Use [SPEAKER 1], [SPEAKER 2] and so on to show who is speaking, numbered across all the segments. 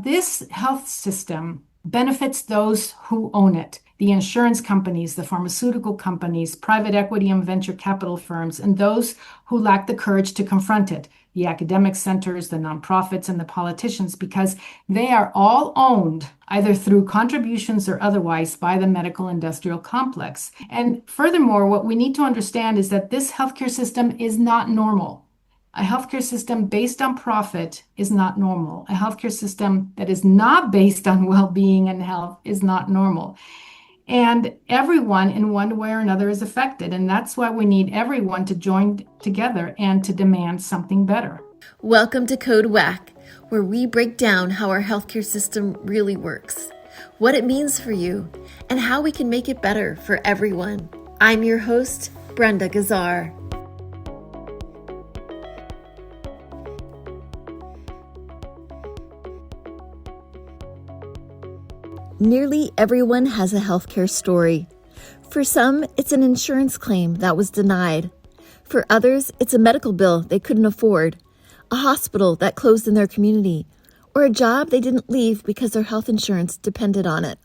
[SPEAKER 1] this health system benefits those who own it. The insurance companies, the pharmaceutical companies, private equity and venture capital firms, and those who lack the courage to confront it, the academic centers, the nonprofits, and the politicians, because they are all owned either through contributions or otherwise by the medical industrial complex. And furthermore, what we need to understand is that this healthcare system is not normal. A healthcare system based on profit is not normal. A healthcare system that is not based on well-being and health is not normal. And everyone in one way or another is affected. And that's why we need everyone to join together and to demand something better.
[SPEAKER 2] Welcome to Code WACK, where we break down how our healthcare system really works, what it means for you, and how we can make it better for everyone. I'm your host, Brenda Gazar. Nearly everyone has a healthcare story. For some, it's an insurance claim that was denied. For others, it's a medical bill they couldn't afford, a hospital that closed in their community, or a job they didn't leave because their health insurance depended on it.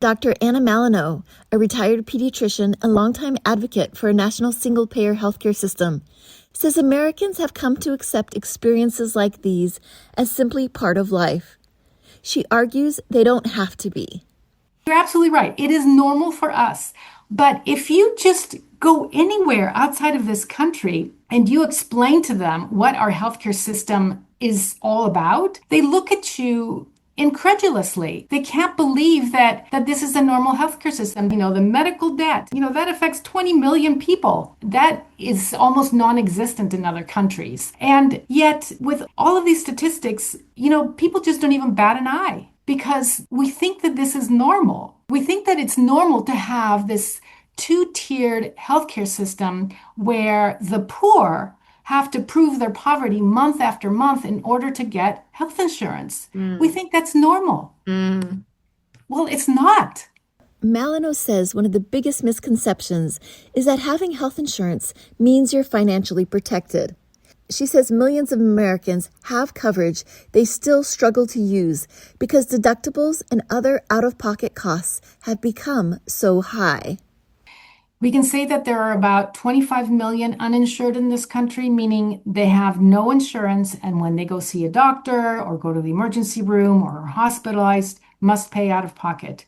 [SPEAKER 2] Dr. Anna Malinow, a retired pediatrician and longtime advocate for a national single-payer healthcare system, says Americans have come to accept experiences like these as simply part of life. She argues they don't have to be.
[SPEAKER 1] You're absolutely right. It is normal for us. But if you just go anywhere outside of this country and you explain to them what our healthcare system is all about, they look at you incredulously. They can't believe that this is a normal healthcare system. The medical debt, that affects 20 million people. That is almost non-existent in other countries. And yet, with all of these statistics, people just don't even bat an eye because we think that this is normal. We think that it's normal to have this two-tiered healthcare system where the poor have to prove their poverty month after month in order to get health insurance. We think that's normal. Well, it's not.
[SPEAKER 2] Malinow says one of the biggest misconceptions is that having health insurance means you're financially protected. She says millions of Americans have coverage they still struggle to use because deductibles and other out-of-pocket costs have become so high.
[SPEAKER 1] We can say that there are about 25 million uninsured in this country, meaning they have no insurance, and when they go see a doctor or go to the emergency room or are hospitalized, must pay out of pocket.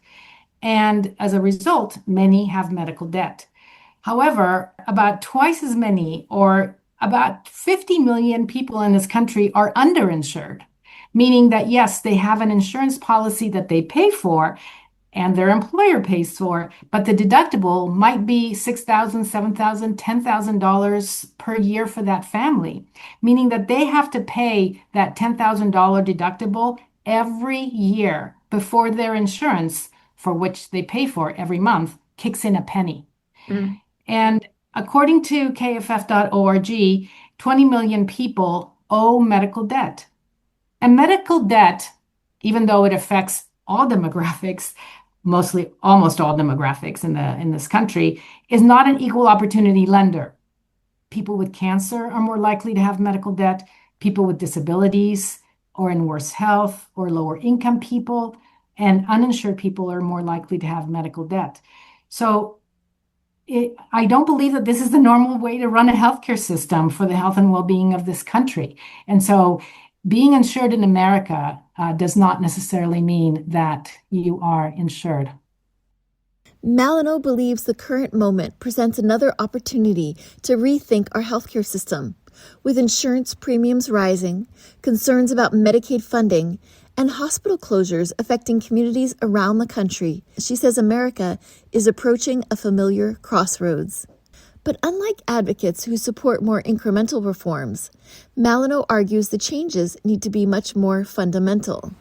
[SPEAKER 1] And as a result, many have medical debt. However, about twice as many, or about 50 million people in this country, are underinsured, meaning that yes, they have an insurance policy that they pay for and their employer pays for, but the deductible might be $6,000, $7,000, $10,000 per year for that family, meaning that they have to pay that $10,000 deductible every year before their insurance, for which they pay for every month, kicks in a penny. And according to kff.org, 20 million people owe medical debt. And medical debt, even though it affects all demographics, mostly almost all demographics in this country, is not an equal opportunity lender. People with cancer are more likely to have medical debt. People with disabilities or in worse health or lower income people and uninsured people are more likely to have medical debt. So I don't believe that this is the normal way to run a healthcare system for the health and well-being of this country. And so being insured in America does not necessarily mean that you are insured.
[SPEAKER 2] Malinow believes the current moment presents another opportunity to rethink our healthcare system. With insurance premiums rising, concerns about Medicaid funding, and hospital closures affecting communities around the country, she says America is approaching a familiar crossroads. But unlike advocates who support more incremental reforms, Malinow argues the changes need to be much more fundamental.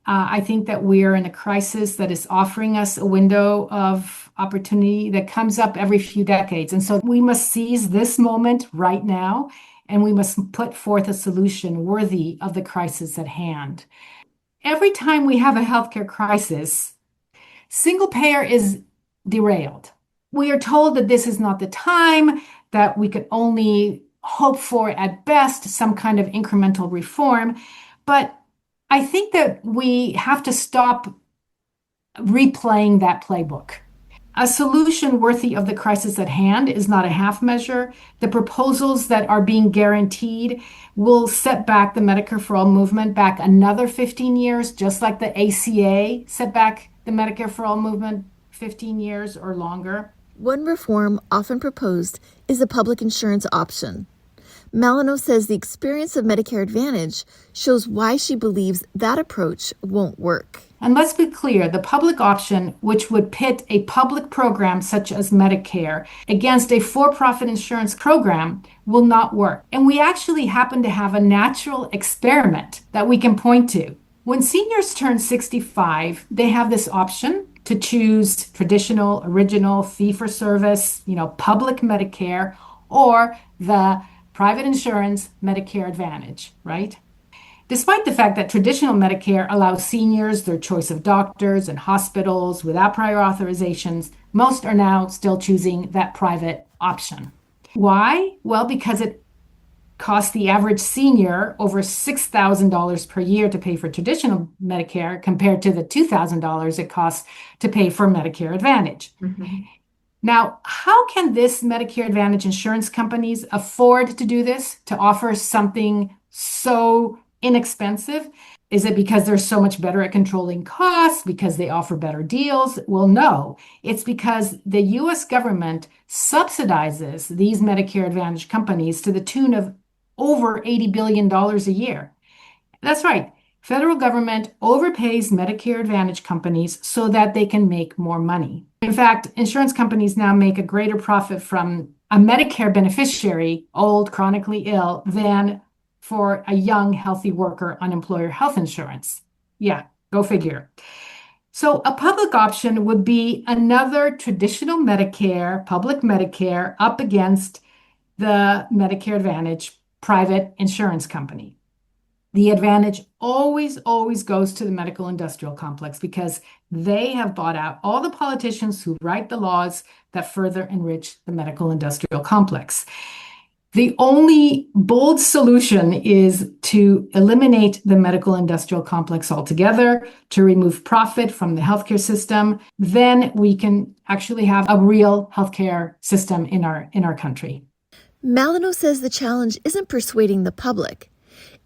[SPEAKER 1] I think that we are in a crisis that is offering us a window of opportunity that comes up every few decades. And so we must seize this moment right now, and we must put forth a solution worthy of the crisis at hand. Every time we have a healthcare crisis, single payer is derailed. We are told that this is not the time, that we could only hope for at best some kind of incremental reform. But I think that we have to stop replaying that playbook. A solution worthy of the crisis at hand is not a half measure. The proposals that are being guaranteed will set back the Medicare for All movement back another 15 years, just like the ACA set back the Medicare for All movement 15 years or longer.
[SPEAKER 2] One reform often proposed is a public insurance option. Malinow says the experience of Medicare Advantage shows why she believes that approach won't work.
[SPEAKER 1] And let's be clear, the public option, which would pit a public program such as Medicare against a for-profit insurance program, will not work. And we actually happen to have a natural experiment that we can point to. When seniors turn 65, they have this option to choose traditional, original, fee-for-service, public Medicare, or the private insurance Medicare Advantage, right? Despite the fact that traditional Medicare allows seniors their choice of doctors and hospitals without prior authorizations, most are now still choosing that private option. Why? Well, because it costs the average senior over $6,000 per year to pay for traditional Medicare compared to the $2,000 it costs to pay for Medicare Advantage. Mm-hmm. Now, how can this Medicare Advantage insurance companies afford to do this, to offer something so inexpensive? Is it because they're so much better at controlling costs, because they offer better deals? Well, no. It's because the US government subsidizes these Medicare Advantage companies to the tune of over $80 billion a year. That's right. Federal government overpays Medicare Advantage companies so that they can make more money. In fact, insurance companies now make a greater profit from a Medicare beneficiary, old, chronically ill, than for a young, healthy worker on employer health insurance. Yeah, go figure. So a public option would be another traditional Medicare, public Medicare, up against the Medicare Advantage private insurance company. The advantage always goes to the medical industrial complex because they have bought out all the politicians who write the laws that further enrich the medical industrial complex. The only bold solution is to eliminate the medical industrial complex altogether, to remove profit from the healthcare system. Then we can actually have a real healthcare system in our country.
[SPEAKER 2] Malinow says the challenge isn't persuading the public.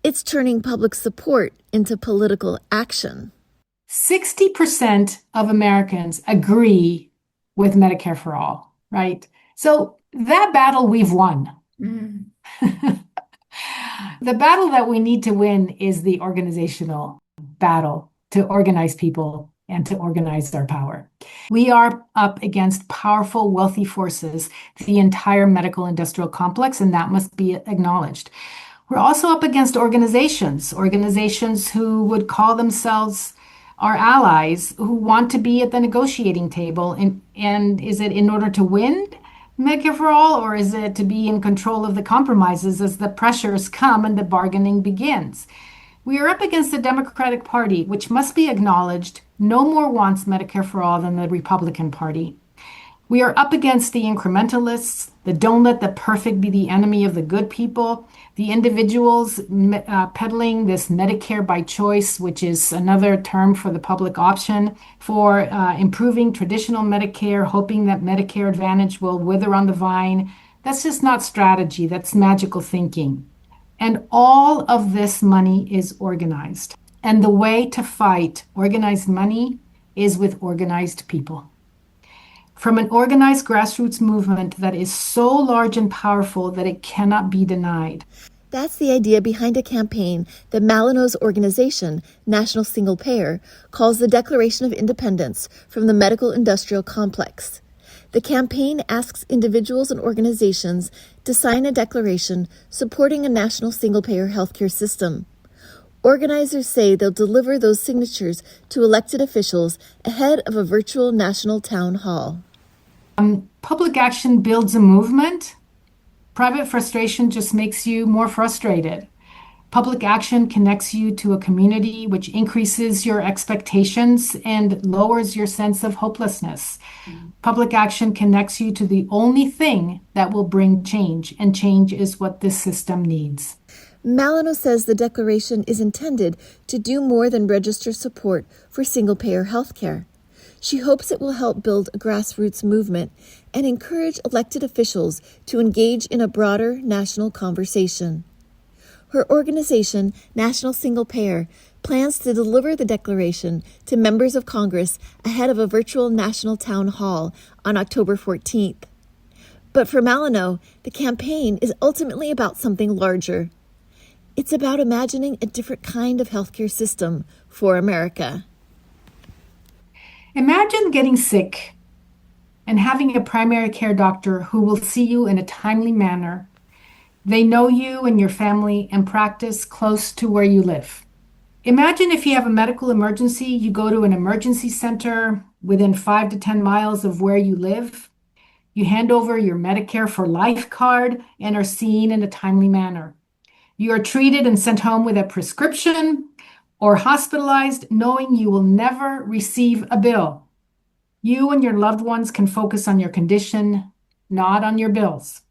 [SPEAKER 2] It's turning public support into political action.
[SPEAKER 1] 60% of Americans agree with Medicare for all, right? So that battle we've won. Mm. The battle that we need to win is the organizational battle to organize people and to organize our power. We are up against powerful, wealthy forces, the entire medical industrial complex, and that must be acknowledged. We're also up against organizations who would call themselves our allies, who want to be at the negotiating table. And is it in order to win Medicare for All, or is it to be in control of the compromises as the pressures come and the bargaining begins? We are up against the Democratic Party, which must be acknowledged no more wants Medicare for All than the Republican Party. We are up against the incrementalists, the don't let the perfect be the enemy of the good people, the individuals peddling this Medicare by choice, which is another term for the public option, for improving traditional Medicare, hoping that Medicare Advantage will wither on the vine. That's just not strategy, that's magical thinking. And all of this money is organized. And the way to fight organized money is with organized people. From an organized grassroots movement that is so large and powerful that it cannot be denied.
[SPEAKER 2] That's the idea behind a campaign that Malinow's organization, National Single Payer, calls the Declaration of Independence from the Medical Industrial Complex. The campaign asks individuals and organizations to sign a declaration supporting a national single-payer healthcare system. Organizers say they'll deliver those signatures to elected officials ahead of a virtual national town hall.
[SPEAKER 1] Public action builds a movement. Private frustration just makes you more frustrated. Public action connects you to a community, which increases your expectations and lowers your sense of hopelessness. Public action connects you to the only thing that will bring change, and change is what this system needs.
[SPEAKER 2] Malinow says the declaration is intended to do more than register support for single-payer healthcare. She hopes it will help build a grassroots movement and encourage elected officials to engage in a broader national conversation. Her organization, National Single Payer, plans to deliver the declaration to members of Congress ahead of a virtual national town hall on October 14th. But for Malinow, the campaign is ultimately about something larger. It's about imagining a different kind of healthcare system for America.
[SPEAKER 1] Imagine getting sick and having a primary care doctor who will see you in a timely manner. They know you and your family and practice close to where you live. Imagine if you have a medical emergency, you go to an emergency center within 5 to 10 miles of where you live. You hand over your Medicare for Life card and are seen in a timely manner. You are treated and sent home with a prescription or hospitalized knowing you will never receive a bill. You and your loved ones can focus on your condition, not on your bills.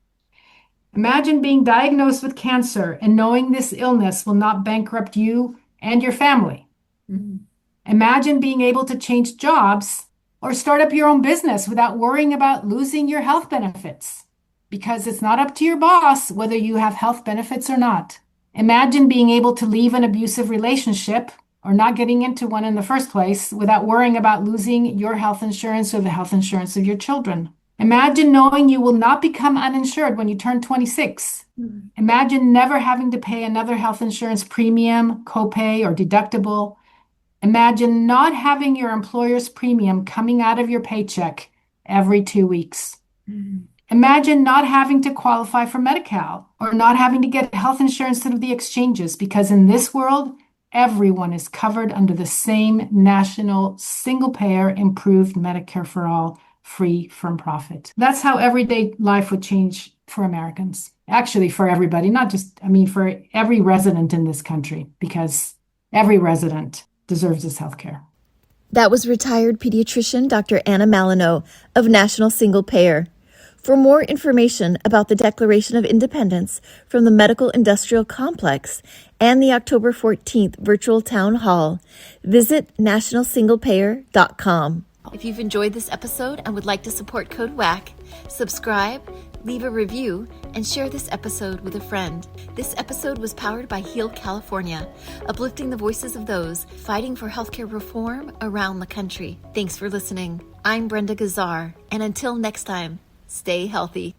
[SPEAKER 1] Imagine being diagnosed with cancer and knowing this illness will not bankrupt you and your family. Mm-hmm. Imagine being able to change jobs or start up your own business without worrying about losing your health benefits, because it's not up to your boss whether you have health benefits or not. Imagine being able to leave an abusive relationship or not getting into one in the first place without worrying about losing your health insurance or the health insurance of your children. Imagine knowing you will not become uninsured when you turn 26. Mm-hmm. Imagine never having to pay another health insurance premium, copay, or deductible. Imagine not having your employer's premium coming out of your paycheck every 2 weeks. Mm-hmm. Imagine not having to qualify for Medi-Cal or not having to get health insurance through the exchanges, because in this world, everyone is covered under the same national single-payer improved Medicare for all, free from profit. That's how everyday life would change for Americans. Actually, for everybody, for every resident in this country, because every resident deserves this health care.
[SPEAKER 2] That was retired pediatrician Dr. Anna Malinow of National Single Payer. For more information about the Declaration of Independence from the Medical Industrial Complex and the October 14th virtual town hall, visit nationalsinglepayer.com. If you've enjoyed this episode and would like to support Code WACK, subscribe, leave a review, and share this episode with a friend. This episode was powered by Heal California, uplifting the voices of those fighting for healthcare reform around the country. Thanks for listening. I'm Brenda Gazar, and until next time, stay healthy.